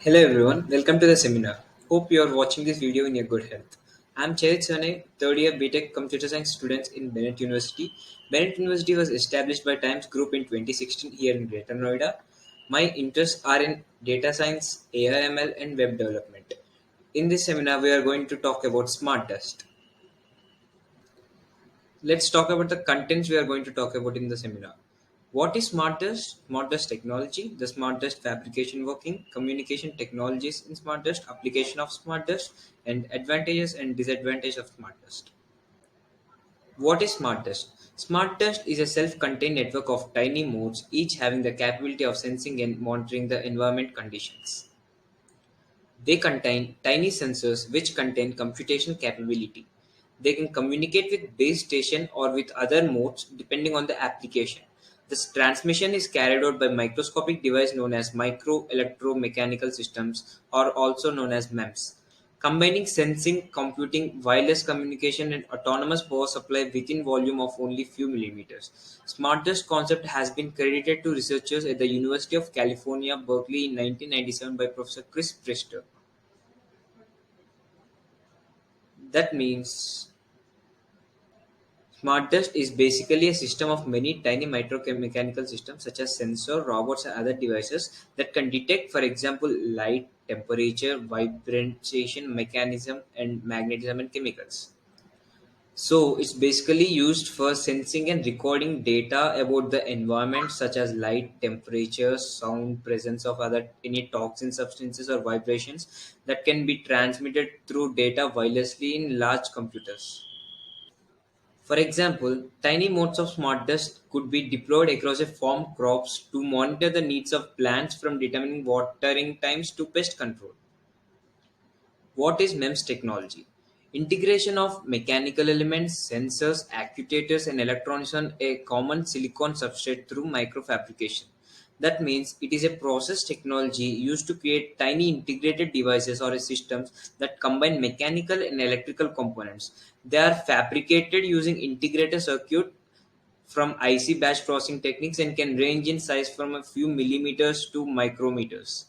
Hello everyone, welcome to the seminar. Hope you are watching this video in your good health. I am Charit Sane, third year BTech Computer Science student in Bennett University. Bennett University was established by Times Group in 2016 here in Greater Noida. My interests are in data science, AI/ML, and web development. In this seminar, we are going to talk about Smart Dust. Let's talk about the contents we are going to talk about in the seminar. What is Smart Dust? Smart Dust technology, the Smart Dust fabrication working, communication technologies in Smart Dust, application of Smart Dust, and advantages and disadvantages of Smart Dust. What is Smart Dust? Smart Dust is a self-contained network of tiny nodes, each having the capability of sensing and monitoring the environment conditions. They contain tiny sensors which contain computation capability. They can communicate with base station or with other modes depending on the application. This transmission is carried out by microscopic device known as micro electromechanical systems or also known as MEMS. Combining sensing, computing, wireless communication and autonomous power supply within volume of only few millimeters. Smartest concept has been credited to researchers at the University of California, Berkeley in 1997 by Professor Chris Priester. That means Smart Dust is basically a system of many tiny micromechanical systems such as sensor, robots, and other devices that can detect, for example, light, temperature, vibration mechanism, and magnetism and chemicals. So it's basically used for sensing and recording data about the environment such as light, temperature, sound, presence of other any toxin substances or vibrations that can be transmitted through data wirelessly in large computers. For example, tiny modes of smart dust could be deployed across a farm crops to monitor the needs of plants from determining watering times to pest control. What is MEMS technology? Integration of mechanical elements, sensors, actuators, and electronics on a common silicon substrate through microfabrication. That means it is a process technology used to create tiny integrated devices or systems that combine mechanical and electrical components. They are fabricated using integrated circuit from IC batch processing techniques and can range in size from a few millimeters to micrometers.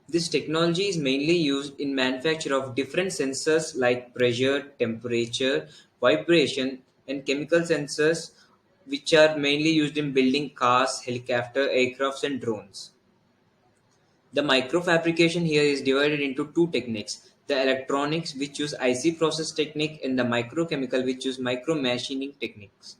This technology is mainly used in manufacture of different sensors like pressure, temperature, vibration, and chemical sensors, which are mainly used in building cars, helicopter, aircrafts, and drones. The microfabrication here is divided into two techniques: the electronics, which use IC process technique, and the microchemical, which use micro machining techniques.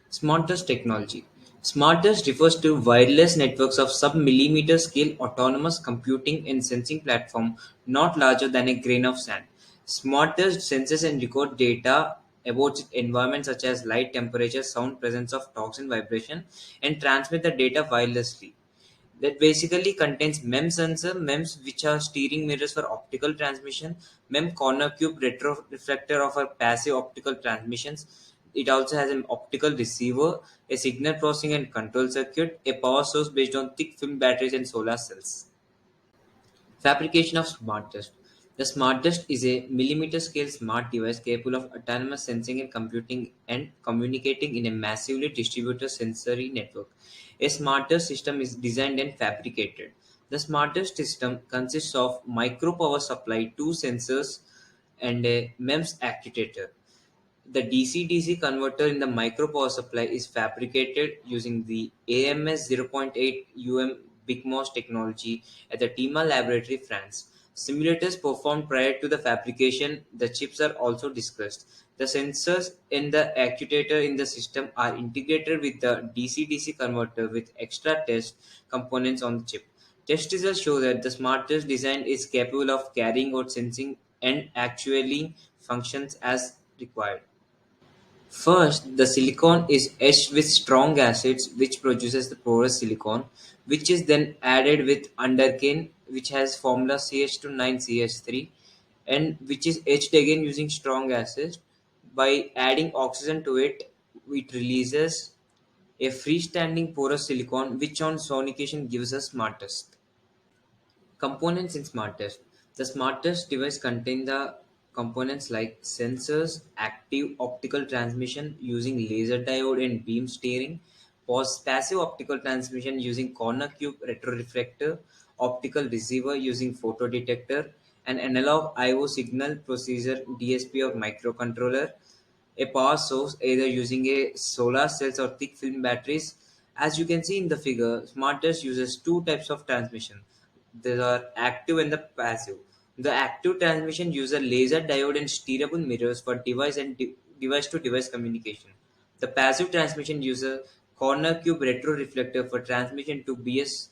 Smartest technology. Smartest refers to wireless networks of sub-millimeter scale autonomous computing and sensing platform not larger than a grain of sand. Smartest senses and record data about its environment such as light, temperature, sound, presence of toxin, vibration, and transmit the data wirelessly. That basically contains MEM sensor, MEMS which are steering mirrors for optical transmission, MEM corner cube retro reflector of our passive optical transmissions. It also has an optical receiver, a signal processing and control circuit, a power source based on thick film batteries and solar cells. Fabrication of smart dust. The smart dust is a millimeter scale smart device capable of autonomous sensing and computing and communicating in a massively distributed sensory network. A smart dust system is designed and fabricated. The smart dust system consists of micro power supply, two sensors, and a MEMS actuator. The DC-DC converter in the micro power supply is fabricated using the AMS 0.8 UM BigMOS technology at the TIMA laboratory, France. Simulators performed prior to the fabrication, the chips are also discussed. The sensors and the actuator in the system are integrated with the DC-DC converter with extra test components on the chip. Test results show that the smartest design is capable of carrying out sensing and actually functions as required. First, the silicon is etched with strong acids which produces the porous silicon, which is then added with undercane which has formula CH2 9CH3 and which is etched again using strong acids. By adding oxygen to it, it releases a freestanding porous silicon which on sonication gives us smartest. Components in SmartTest. The SmartTest device contain the components like sensors, active optical transmission using laser diode and beam steering, Passive optical transmission using corner cube retroreflector, optical receiver using photodetector, an analog I/O signal processor DSP or microcontroller, a power source either using a solar cells or thick film batteries. As you can see in the figure, SmartDust uses two types of transmission. There are active and the passive. The active transmission uses laser diode and steerable mirrors for device and device to device communication. The passive transmission uses corner cube retroreflector for transmission to base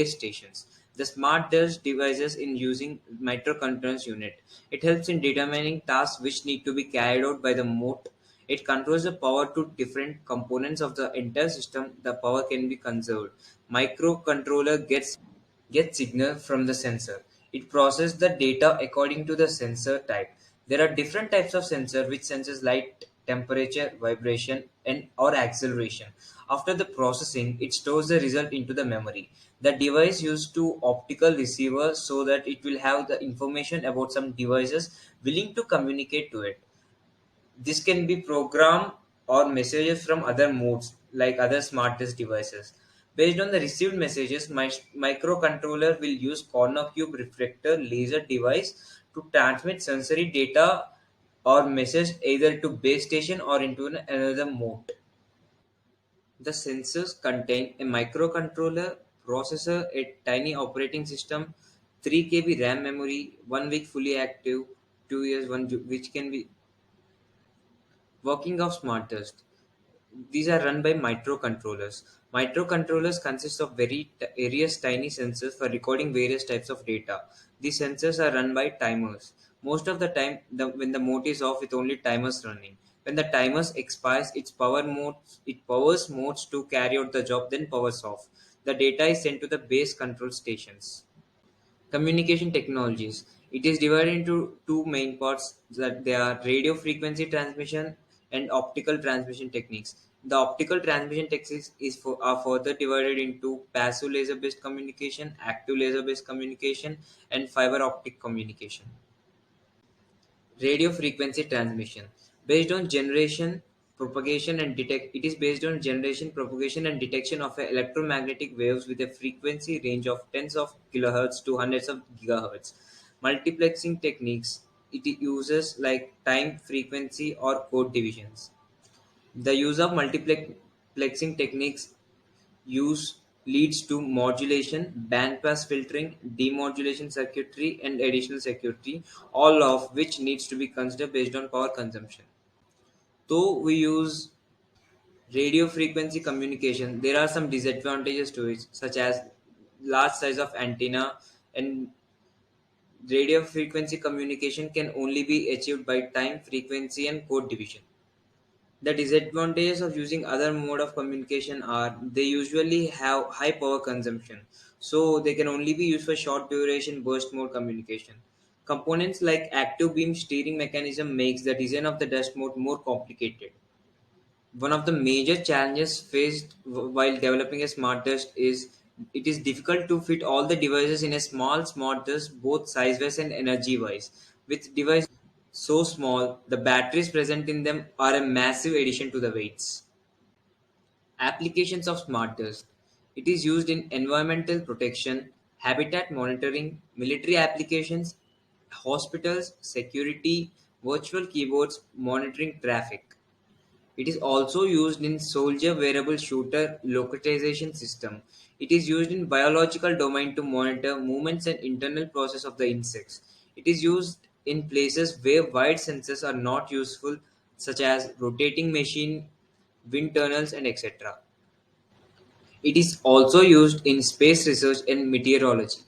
stations. The smart does devices in using microcontrollers unit. It helps in determining tasks which need to be carried out by the mode. It controls the power to different components of the entire system. The power can be conserved. Microcontroller gets signal from the sensor. It processes the data according to the sensor type. There are different types of sensor which senses light, temperature, vibration, and or acceleration. After the processing, it stores the result into the memory. The device used to optical receiver so that it will have the information about some devices willing to communicate to it. This can be program or messages from other modes like other smartest devices. Based on the received messages, my microcontroller will use corner cube reflector laser device to transmit sensory data or message either to base station or into another mode. The sensors contain a microcontroller, processor, a tiny operating system, 3 KB RAM memory, 1 week fully active, 2 years, which can be working of smartest. These are run by microcontrollers. Microcontrollers consist of various tiny sensors for recording various types of data. These sensors are run by timers. Most of the time, when the mode is off, with only timers running. When the timers expires, it powers modes to carry out the job, then powers off. The data is sent to the base control stations. Communication technologies. It is divided into two main parts that they are radio frequency transmission and optical transmission techniques. The optical transmission techniques are further divided into passive laser based communication, active laser based communication, and fiber optic communication. Radio frequency transmission based on generation propagation and detect it is based on generation propagation and detection of electromagnetic waves with a frequency range of tens of kilohertz to hundreds of gigahertz. Multiplexing techniques, it uses like time, frequency, or code divisions. The use of multiplexing techniques use leads to modulation, bandpass filtering, demodulation circuitry, and additional circuitry, all of which needs to be considered based on power consumption. Though we use radio frequency communication, there are some disadvantages to it, such as large size of antenna, and radio frequency communication can only be achieved by time, frequency, and code division. The disadvantages of using other mode of communication are they usually have high power consumption, so they can only be used for short duration burst mode communication. Components like active beam steering mechanism makes the design of the dust mode more complicated. One of the major challenges faced while developing a smart dust is it is difficult to fit all the devices in a smart dust both size wise and energy wise. With devices so small, the batteries present in them are a massive addition to the weights. Applications of smart dust. It is used in environmental protection, habitat monitoring, military applications, hospitals, security, virtual keyboards, monitoring traffic. It is also used in soldier wearable shooter localization system. It is used in biological domain to monitor movements and internal process of the insects. It is used in places where wide sensors are not useful, such as rotating machine, wind tunnels, and etc. It is also used in space research and meteorology.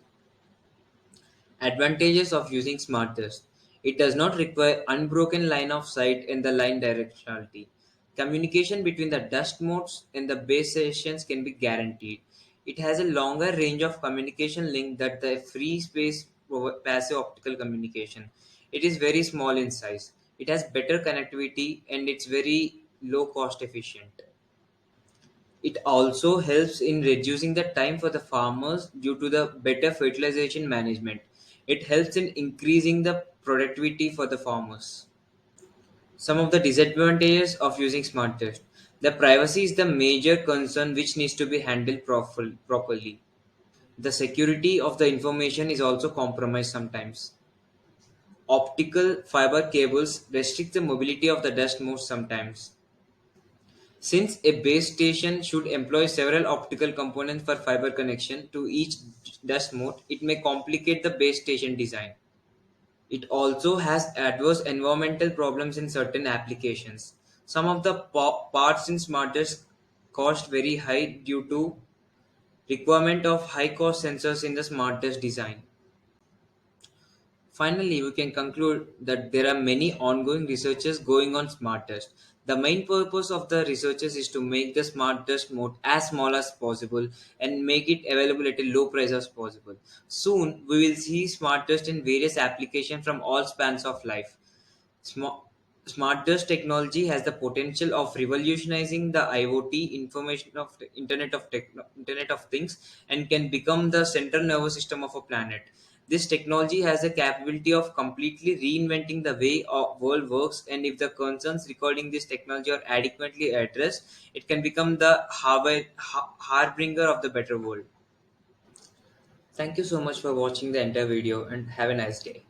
Advantages of using smart dust. It does not require unbroken line of sight and the line directionality. Communication between the dust modes and the base stations can be guaranteed. It has a longer range of communication link than the free space passive optical communication. It is very small in size. It has better connectivity and it's very low cost efficient. It also helps in reducing the time for the farmers due to the better fertilization management. It helps in increasing the productivity for the farmers. Some of the disadvantages of using smart test. The privacy is the major concern which needs to be handled properly. The security of the information is also compromised sometimes. Optical fiber cables restrict the mobility of the dust motes sometimes. Since a base station should employ several optical components for fiber connection to each dust mote, it may complicate the base station design. It also has adverse environmental problems in certain applications. Some of the parts in SmartDesk cost very high due to requirement of high cost sensors in the SmartDesk design. Finally, we can conclude that there are many ongoing researches going on smart dust. The main purpose of the researchers is to make the smart dust mode as small as possible and make it available at a low price as possible. Soon, we will see smart dust in various applications from all spans of life. Smart, smart dust technology has the potential of revolutionizing the IoT information of the Internet of Things and can become the central nervous system of a planet. This technology has the capability of completely reinventing the way our world works, and if the concerns regarding this technology are adequately addressed, it can become the harbinger of the better world. Thank you so much for watching the entire video and have a nice day.